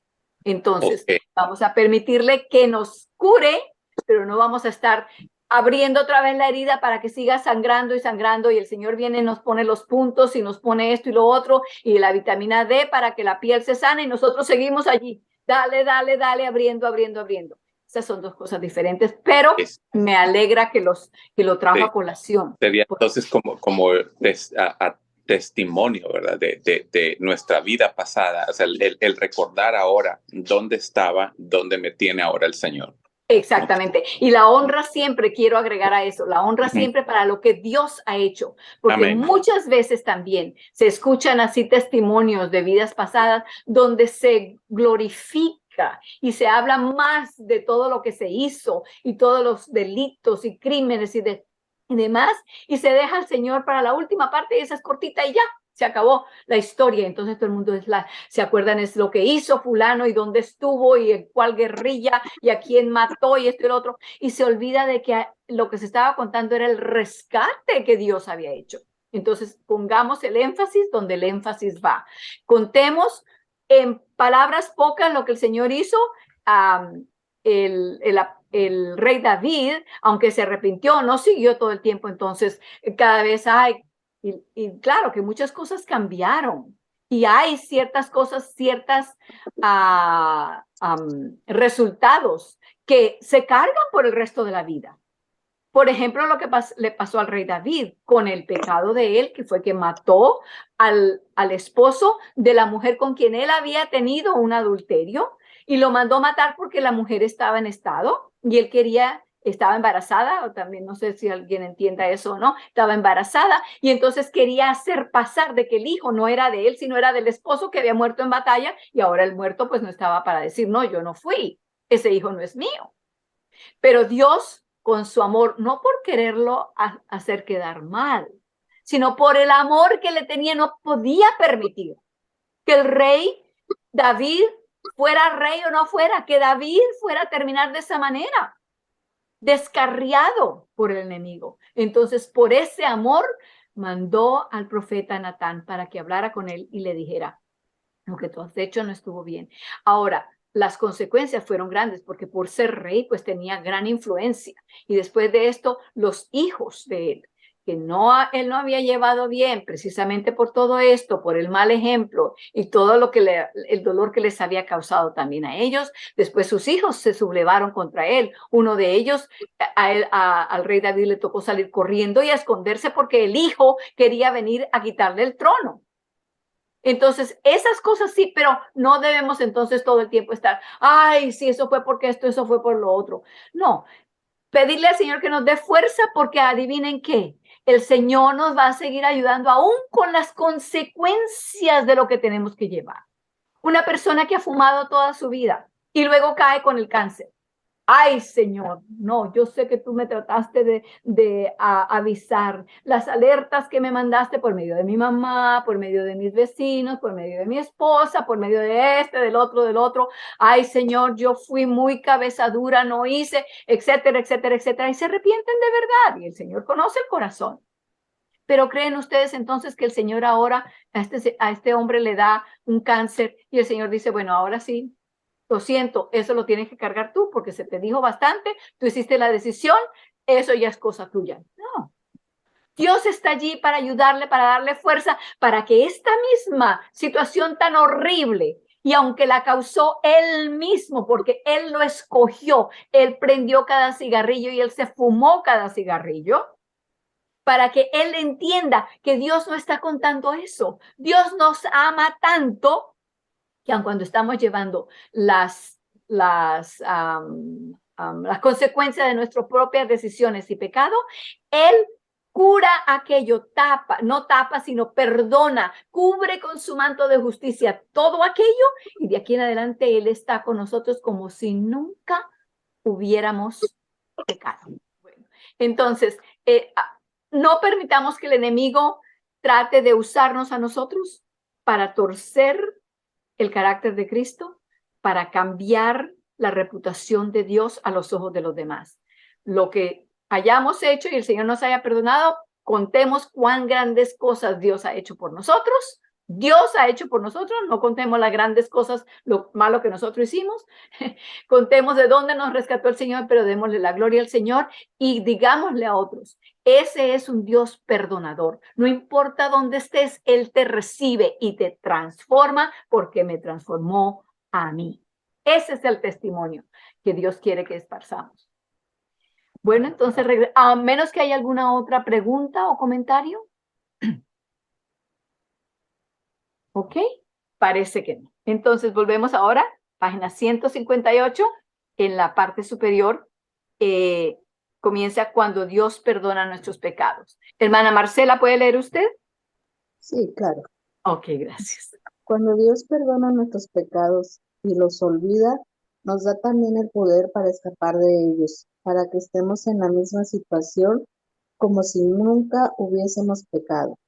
Entonces, vamos a permitirle que nos cure, pero no vamos a estar abriendo otra vez la herida para que siga sangrando y el Señor viene y nos pone los puntos y nos pone esto y lo otro y la vitamina D para que la piel se sane y nosotros seguimos allí. Dale, abriendo. Esas son dos cosas diferentes, pero me alegra que lo trajo a colación. Sería entonces como testimonio, ¿verdad? De nuestra vida pasada, o sea, el recordar ahora dónde estaba, dónde me tiene ahora el Señor. Exactamente. Y la honra siempre, quiero agregar a eso, la honra siempre para lo que Dios ha hecho, porque Amén. Muchas veces también se escuchan así testimonios de vidas pasadas donde se glorifica y se habla más de todo lo que se hizo y todos los delitos y crímenes y demás, y se deja al Señor para la última parte y esa es cortita y ya. Se acabó la historia, entonces todo el mundo se acuerdan es lo que hizo fulano y dónde estuvo y en cuál guerrilla y a quién mató y esto y lo otro, y se olvida de que lo que se estaba contando era el rescate que Dios había hecho. Entonces pongamos el énfasis donde el énfasis va. Contemos en palabras pocas lo que el Señor hizo. El rey David, aunque se arrepintió, no siguió todo el tiempo, entonces cada vez hay. Y claro que muchas cosas cambiaron y hay ciertas cosas, resultados que se cargan por el resto de la vida. Por ejemplo, lo que le pasó al rey David con el pecado de él, que fue que mató al esposo de la mujer con quien él había tenido un adulterio y lo mandó matar porque la mujer estaba en estado y él estaba embarazada, o también no sé si alguien entienda eso o no, estaba embarazada y entonces quería hacer pasar de que el hijo no era de él, sino era del esposo que había muerto en batalla y ahora el muerto pues no estaba para decir, no, yo no fui, ese hijo no es mío. Pero Dios, con su amor, no por quererlo hacer quedar mal, sino por el amor que le tenía, no podía permitir que el rey David fuera rey o no fuera, que David fuera a terminar de esa manera, descarriado por el enemigo. Entonces, por ese amor, mandó al profeta Natán para que hablara con él y le dijera, lo que tú has hecho no estuvo bien. Ahora, las consecuencias fueron grandes porque por ser rey, pues tenía gran influencia. Y después de esto, los hijos de él, que él no había llevado bien, precisamente por todo esto, por el mal ejemplo y todo lo que el dolor que les había causado también a ellos. Después sus hijos se sublevaron contra él. Uno de ellos, al rey David le tocó salir corriendo y a esconderse porque el hijo quería venir a quitarle el trono. Entonces, esas cosas sí, pero no debemos entonces todo el tiempo estar, ay, sí, eso fue porque esto, eso fue por lo otro. No, pedirle al Señor que nos dé fuerza porque adivinen qué, el Señor nos va a seguir ayudando aún con las consecuencias de lo que tenemos que llevar. Una persona que ha fumado toda su vida y luego cae con el cáncer. Ay, Señor, no, yo sé que tú me trataste de avisar las alertas que me mandaste por medio de mi mamá, por medio de mis vecinos, por medio de mi esposa, por medio de del otro. Ay, Señor, yo fui muy cabeza dura, no hice, etcétera. Y se arrepienten de verdad. Y el Señor conoce el corazón. Pero ¿creen ustedes entonces que el Señor ahora a este hombre le da un cáncer y el Señor dice, bueno, ahora sí, lo siento, eso lo tienes que cargar tú porque se te dijo bastante, tú hiciste la decisión, eso ya es cosa tuya? No. Dios está allí para ayudarle, para darle fuerza, para que esta misma situación tan horrible Y aunque la causó él mismo, porque él lo escogió, él prendió cada cigarrillo y él se fumó cada cigarrillo, para que él entienda que Dios no está contando eso. Dios nos ama tanto que aun cuando estamos llevando las consecuencias de nuestras propias decisiones y pecado, él cura aquello, no tapa, sino perdona, cubre con su manto de justicia todo aquello, y de aquí en adelante él está con nosotros como si nunca hubiéramos pecado. Bueno, entonces, no permitamos que el enemigo trate de usarnos a nosotros para torcer el carácter de Cristo, para cambiar la reputación de Dios a los ojos de los demás. Lo que hayamos hecho y el Señor nos haya perdonado, contemos cuán grandes cosas Dios ha hecho por nosotros. Dios ha hecho por nosotros, no contemos las grandes cosas, lo malo que nosotros hicimos. Contemos de dónde nos rescató el Señor, pero démosle la gloria al Señor y digámosle a otros, ese es un Dios perdonador. No importa dónde estés, Él te recibe y te transforma porque me transformó a mí. Ese es el testimonio que Dios quiere que esparzamos. Bueno, entonces, a menos que haya alguna otra pregunta o comentario. ¿Ok? Parece que no. Entonces, volvemos ahora, página 158, en la parte superior, comienza cuando Dios perdona nuestros pecados. Hermana Marcela, ¿puede leer usted? Sí, claro. Ok, gracias. Cuando Dios perdona nuestros pecados y los olvida, nos da también el poder para escapar de ellos, para que estemos en la misma situación como si nunca hubiésemos pecado.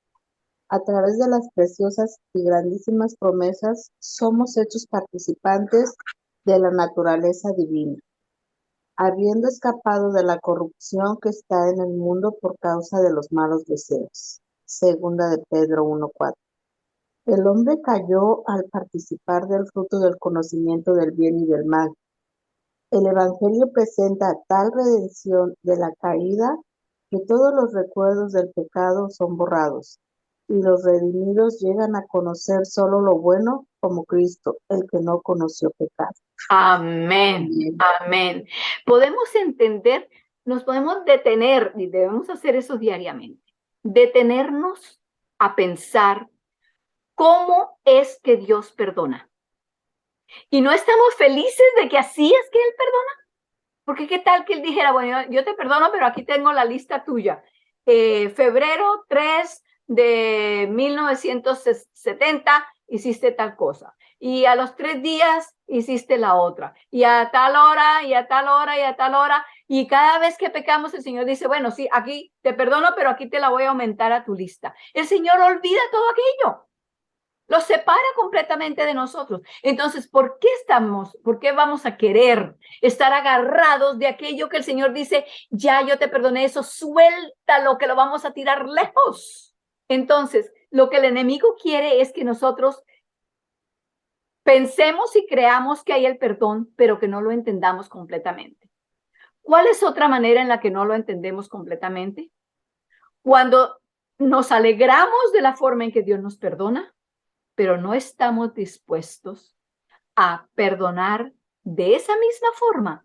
A través de las preciosas y grandísimas promesas, somos hechos participantes de la naturaleza divina, habiendo escapado de la corrupción que está en el mundo por causa de los malos deseos. Segunda de Pedro 1:4. El hombre cayó al participar del fruto del conocimiento del bien y del mal. El Evangelio presenta tal redención de la caída que todos los recuerdos del pecado son borrados, y los redimidos llegan a conocer solo lo bueno como Cristo, el que no conoció pecado. Amén, amén. Podemos entender, nos podemos detener, y debemos hacer eso diariamente, detenernos a pensar cómo es que Dios perdona. Y no estamos felices de que así es que Él perdona. Porque qué tal que Él dijera, bueno, yo te perdono, pero aquí tengo la lista tuya. Febrero 3 de 1970 hiciste tal cosa. Y a los 3 días hiciste la otra. Y a tal hora, y a tal hora, y a tal hora. Y cada vez que pecamos, el Señor dice, bueno, sí, aquí te perdono, pero aquí te la voy a aumentar a tu lista. El Señor olvida todo aquello. Lo separa completamente de nosotros. Entonces, ¿por qué vamos a querer estar agarrados de aquello que el Señor dice, ya yo te perdoné eso, suéltalo, que lo vamos a tirar lejos? Entonces, lo que el enemigo quiere es que nosotros pensemos y creamos que hay el perdón, pero que no lo entendamos completamente. ¿Cuál es otra manera en la que no lo entendemos completamente? Cuando nos alegramos de la forma en que Dios nos perdona, pero no estamos dispuestos a perdonar de esa misma forma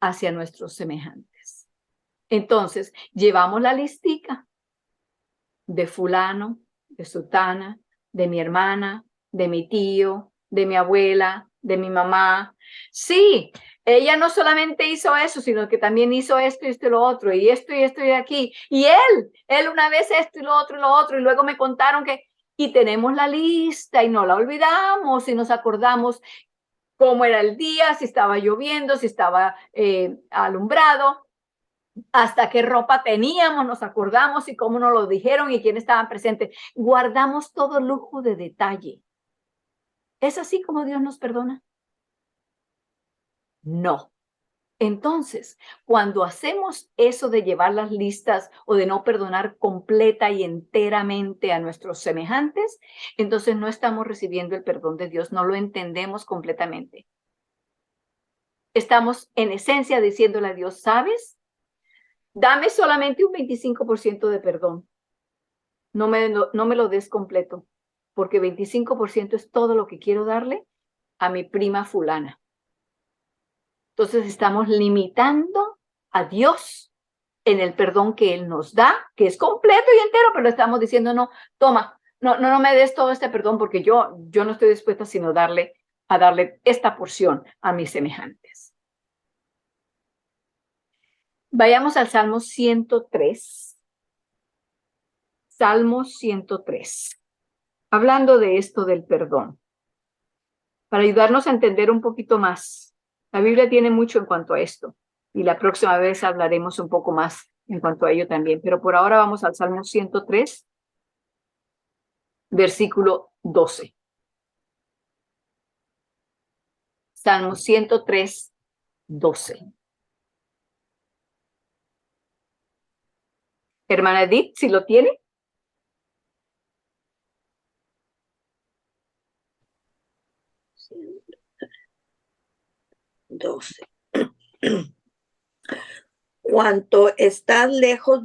hacia nuestros semejantes. Entonces, llevamos la listica de fulano, de sutana, de mi hermana, de mi tío, de mi abuela, de mi mamá. Sí, ella no solamente hizo eso, sino que también hizo esto y esto y lo otro, y esto y aquí. Y él una vez esto y lo otro, y luego me contaron que... Y tenemos la lista y no la olvidamos y nos acordamos cómo era el día, si estaba lloviendo, si estaba alumbrado, hasta qué ropa teníamos, nos acordamos y cómo nos lo dijeron y quién estaban presentes. Guardamos todo lujo de detalle. ¿Es así como Dios nos perdona? No. Entonces, cuando hacemos eso de llevar las listas o de no perdonar completa y enteramente a nuestros semejantes, entonces no estamos recibiendo el perdón de Dios, no lo entendemos completamente. Estamos en esencia diciéndole a Dios, ¿sabes? Dame solamente un 25% de perdón. No me lo des completo. porque 25% es todo lo que quiero darle a mi prima fulana. Entonces estamos limitando a Dios en el perdón que Él nos da, que es completo y entero, pero estamos diciendo, no, toma, no me des todo este perdón porque yo no estoy dispuesta sino a darle esta porción a mis semejantes. Vayamos al Salmo 103. Salmo 103. Hablando de esto del perdón. Para ayudarnos a entender un poquito más. La Biblia tiene mucho en cuanto a esto. Y la próxima vez hablaremos un poco más en cuanto a ello también. Pero por ahora vamos al Salmo 103, versículo 12. Salmo 103, 12. Hermana Edith, si lo tiene. 12. ¿Cuánto está lejos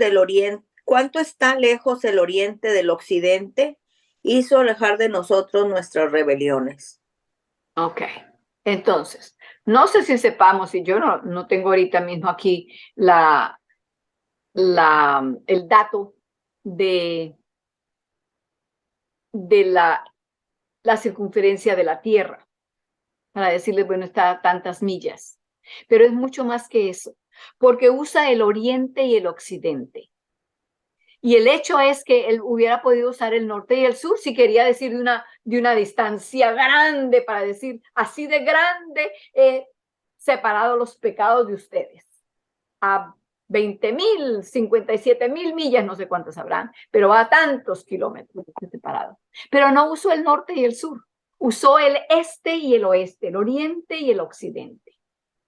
el oriente del occidente? Hizo alejar de nosotros nuestras rebeliones. Ok, entonces, no sé si sepamos, y yo no tengo ahorita mismo aquí el dato de la circunferencia de la Tierra, para decirles, bueno, está a tantas millas, pero es mucho más que eso, porque usa el oriente y el occidente. Y el hecho es que él hubiera podido usar el norte y el sur si quería decir de una distancia grande, para decir así de grande, separado los pecados de ustedes. A 20,000, 57,000 millas, no sé cuántas habrán, pero va a tantos kilómetros separado. Pero no usó el norte y el sur, usó el este y el oeste, el oriente y el occidente.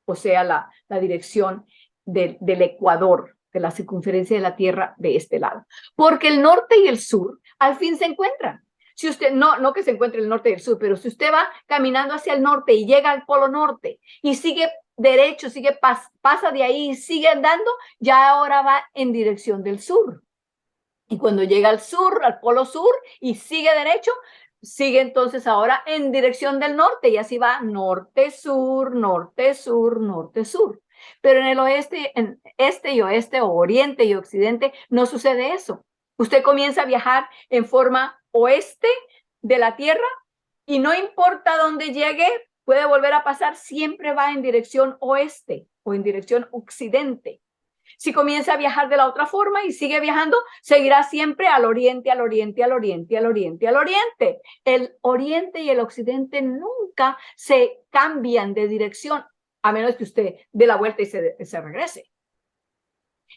O sea, la dirección del Ecuador, de la circunferencia de la Tierra de este lado. Porque el norte y el sur al fin se encuentran. Si usted, no que se encuentre el norte y el sur, pero si usted va caminando hacia el norte y llega al polo norte y sigue derecho, pasa de ahí y sigue andando, ya ahora va en dirección del sur. Y cuando llega al sur, al polo sur y sigue derecho, sigue entonces ahora en dirección del norte y así va norte, sur, norte, sur, norte, sur. Pero en el oeste, en este y oeste o oriente y occidente no sucede eso. Usted comienza a viajar en forma oeste de la Tierra y no importa dónde llegue, puede volver a pasar, siempre va en dirección oeste o en dirección occidente. Si comienza a viajar de la otra forma y sigue viajando, seguirá siempre al oriente, al oriente, al oriente, al oriente, al oriente. El oriente y el occidente nunca se cambian de dirección, a menos que usted dé la vuelta y se regrese.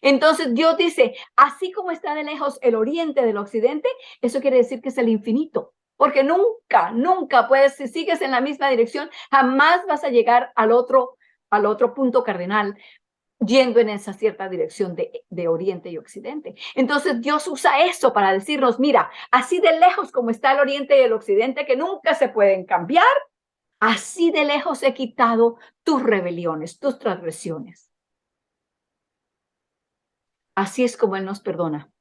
Entonces Dios dice, así como está de lejos el oriente del occidente, eso quiere decir que es el infinito. Porque nunca puedes, si sigues en la misma dirección, jamás vas a llegar al otro punto cardinal, yendo en esa cierta dirección de oriente y occidente. Entonces Dios usa eso para decirnos, mira, así de lejos como está el oriente y el occidente, que nunca se pueden cambiar, así de lejos he quitado tus rebeliones, tus transgresiones. Así es como Él nos perdona.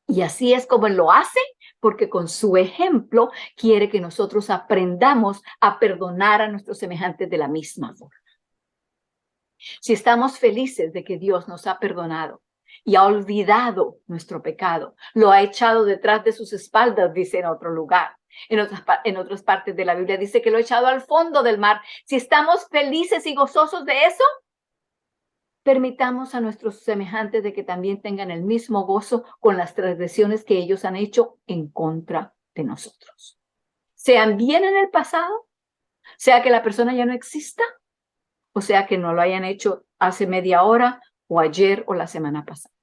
Y así es como Él lo hace, porque con su ejemplo quiere que nosotros aprendamos a perdonar a nuestros semejantes de la misma forma. Si estamos felices de que Dios nos ha perdonado y ha olvidado nuestro pecado, lo ha echado detrás de sus espaldas, dice en otro lugar. En otras partes de la Biblia dice que lo ha echado al fondo del mar. Si estamos felices y gozosos de eso, permitamos a nuestros semejantes de que también tengan el mismo gozo con las transgresiones que ellos han hecho en contra de nosotros. Sean bien en el pasado, sea que la persona ya no exista, o sea que no lo hayan hecho hace media hora o ayer o la semana pasada.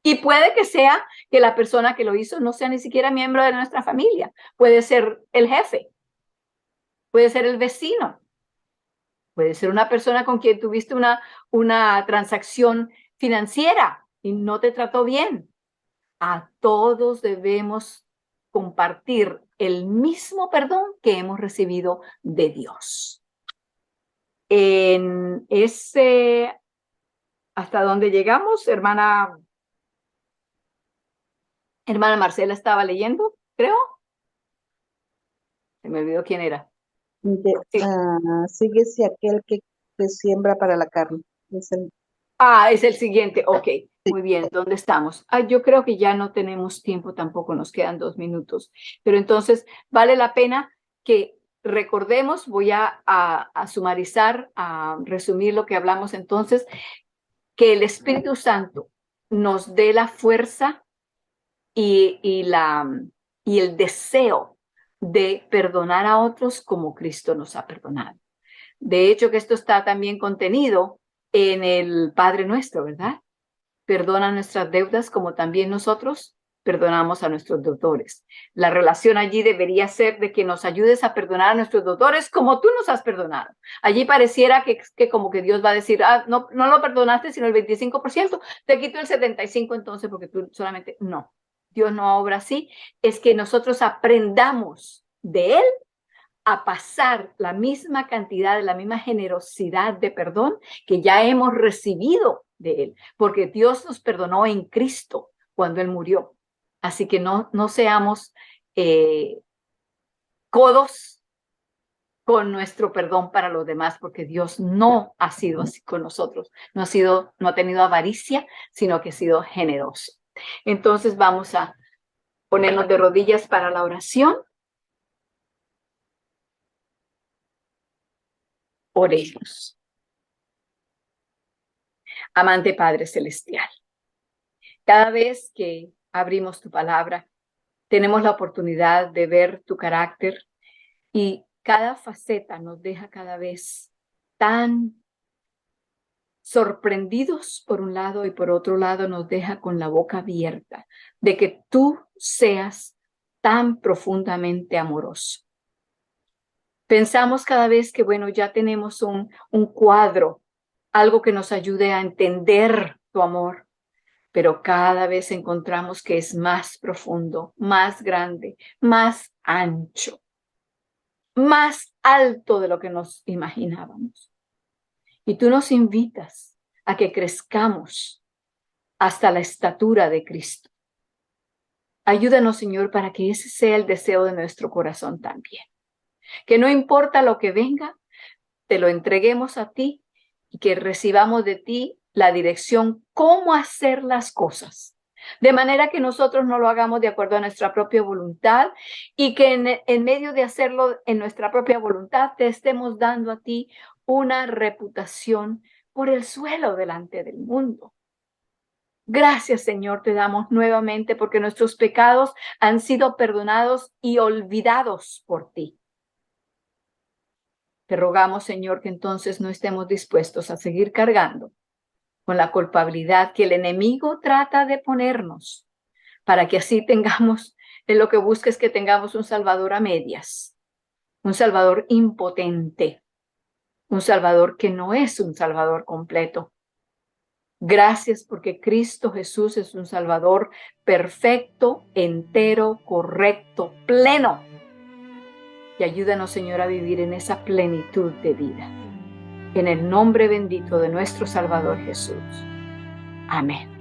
Y puede que sea que la persona que lo hizo no sea ni siquiera miembro de nuestra familia. Puede ser el jefe, puede ser el vecino, puede ser una persona con quien tuviste una transacción financiera y no te trató bien. A todos debemos compartir el mismo perdón que hemos recibido de Dios. En ese, hasta donde llegamos, hermana Marcela estaba leyendo, creo. Se me olvidó quién era. Sí. Síguese aquel que siembra para la carne. Es el siguiente. Ok, muy bien. ¿Dónde estamos? Yo creo que ya no tenemos tiempo tampoco, nos quedan 2 minutos. Pero entonces vale la pena que recordemos, voy a sumarizar, a resumir lo que hablamos entonces, que el Espíritu Santo nos dé la fuerza y el deseo de perdonar a otros como Cristo nos ha perdonado. De hecho, que esto está también contenido en el Padre Nuestro, ¿verdad? Perdona nuestras deudas como también nosotros perdonamos a nuestros deudores. La relación allí debería ser de que nos ayudes a perdonar a nuestros deudores como tú nos has perdonado. Allí pareciera que como que Dios va a decir, no lo perdonaste sino el 25%, te quito el 75% entonces porque tú solamente, no. Dios no obra así. Es que nosotros aprendamos de Él a pasar la misma cantidad, la misma generosidad de perdón que ya hemos recibido de Él, porque Dios nos perdonó en Cristo cuando Él murió. Así que no seamos codos con nuestro perdón para los demás, porque Dios no ha sido así con nosotros. No ha tenido avaricia, sino que ha sido generoso. Entonces vamos a ponernos de rodillas para la oración. Oremos. Amante Padre Celestial, cada vez que abrimos tu palabra, tenemos la oportunidad de ver tu carácter y cada faceta nos deja cada vez tan sorprendidos por un lado y por otro lado nos deja con la boca abierta de que tú seas tan profundamente amoroso. Pensamos cada vez que, bueno, ya tenemos un cuadro, algo que nos ayude a entender tu amor, pero cada vez encontramos que es más profundo, más grande, más ancho, más alto de lo que nos imaginábamos. Y tú nos invitas a que crezcamos hasta la estatura de Cristo. Ayúdanos, Señor, para que ese sea el deseo de nuestro corazón también. Que no importa lo que venga, te lo entreguemos a ti y que recibamos de ti la dirección cómo hacer las cosas. De manera que nosotros no lo hagamos de acuerdo a nuestra propia voluntad y que en medio de hacerlo en nuestra propia voluntad te estemos dando a ti una reputación por el suelo delante del mundo. Gracias, Señor, te damos nuevamente porque nuestros pecados han sido perdonados y olvidados por ti. Te rogamos, Señor, que entonces no estemos dispuestos a seguir cargando con la culpabilidad que el enemigo trata de ponernos, para que así tengamos, en lo que busca es que tengamos un Salvador a medias, un Salvador impotente, un Salvador que no es un Salvador completo. Gracias porque Cristo Jesús es un Salvador perfecto, entero, correcto, pleno. Y ayúdanos, Señor, a vivir en esa plenitud de vida. En el nombre bendito de nuestro Salvador Jesús. Amén.